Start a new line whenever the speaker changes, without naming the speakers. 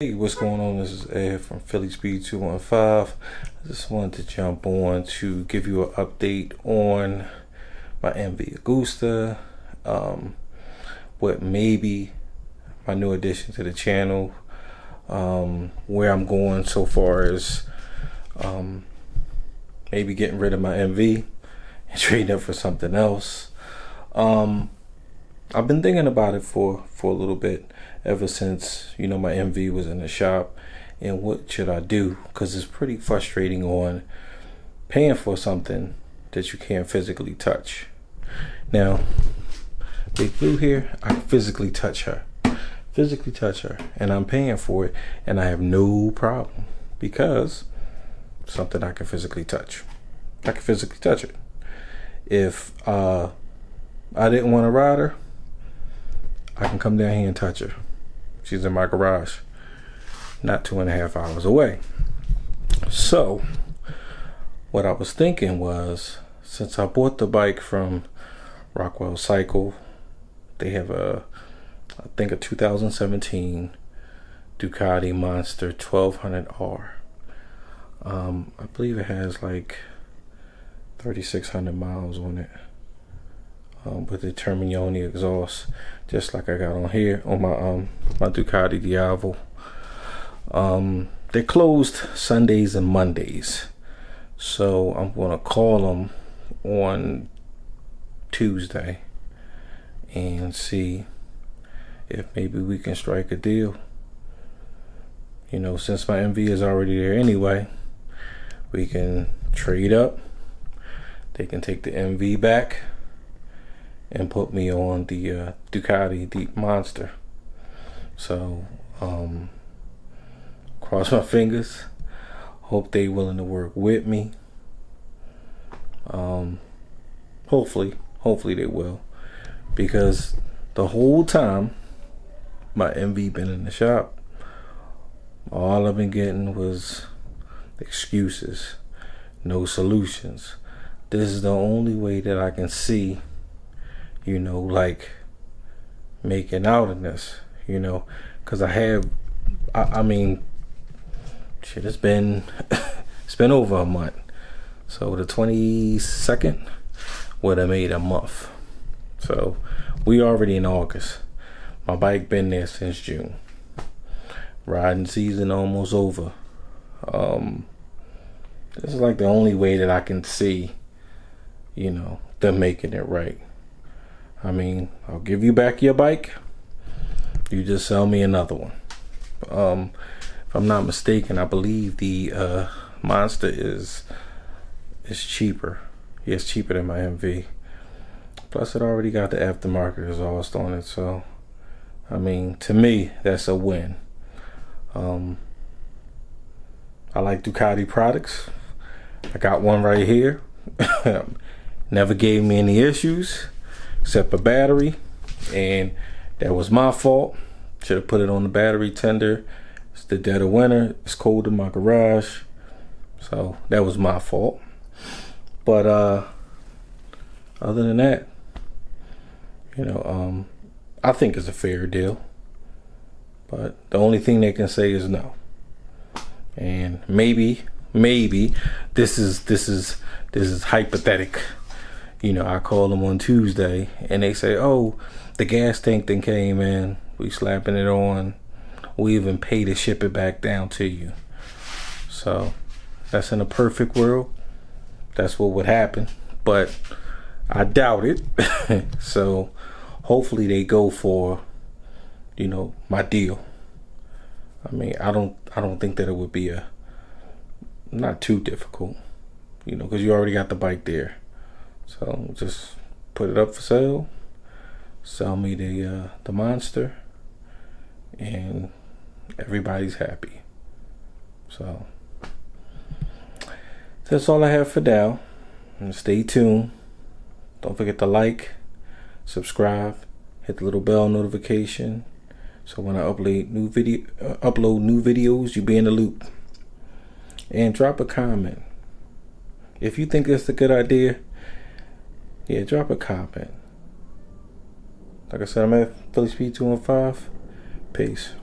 Hey, what's going on? This is Ed from Philly Speed 215. I just wanted to jump on to give you an update on my Mv Agusta, what maybe my new addition to the channel, where I'm going so far as maybe getting rid of my MV and trading it for something else. I've been thinking about it for a little bit, ever since, you know, my MV was in the shop, and what should I do? Because it's pretty frustrating on paying for something that you can't physically touch. Now, Big Blue here, I can physically touch her, and I'm paying for it, and I have no problem because something I can physically touch. I can physically touch it. If I didn't want to ride her, I can come down here and touch her. She's in my garage, not 2.5 hours away. So what I was thinking was, since I bought the bike from Rockwell Cycles, they have I think a 2017 Ducati Monster 1200R. I believe it has like 3,600 miles on it, with the Terminioni exhaust, just like I got on here on my Ducati Diavolo. They're closed Sundays and Mondays, so I'm gonna call them on Tuesday and see if maybe we can strike a deal. You know, since my MV is already there anyway, we can trade up. They can take the MV back and put me on the Ducati Monster. So cross my fingers, hope they willing to work with me. Hopefully they will, because the whole time my MV been in the shop, all I've been getting was excuses, no solutions. This is the only way that I can see, you know, like making out in this, you know, because I mean, shit, it's been it's been over a month. So the 22nd would have made a month. So we already in August. My bike been there since June. Riding season almost over. This is like the only way that I can see, you know, them making it right. I mean, I'll give you back your bike, you just sell me another one. If I'm not mistaken, I believe the Monster is cheaper. Yeah, it's cheaper than my MV. Plus, it already got the aftermarket exhaust on it, so I mean, to me, that's a win. I like Ducati products. I got one right here. Never gave me any issues except a battery, and that was my fault. Should have put it on the battery tender. It's the dead of winter, it's cold in my garage, so that was my fault. But other than that, you know, I think it's a fair deal, but the only thing they can say is no. And maybe this is hypothetical. You know, I call them on Tuesday and they say, oh, the gas tank then came in, we slapping it on, we even pay to ship it back down to you. So that's in a perfect world, that's what would happen, but I doubt it. So hopefully they go for, you know, my deal. I mean, I don't think that it would be not too difficult, you know, because you already got the bike there. So just put it up for sale, sell me the Monster, and everybody's happy. So that's all I have for now. And stay tuned. Don't forget to like, subscribe, hit the little bell notification, so when I upload new videos, you be in the loop. And drop a comment if you think it's a good idea. Yeah, drop a comment. Like I said, I'm at Philly Speed 215. Peace.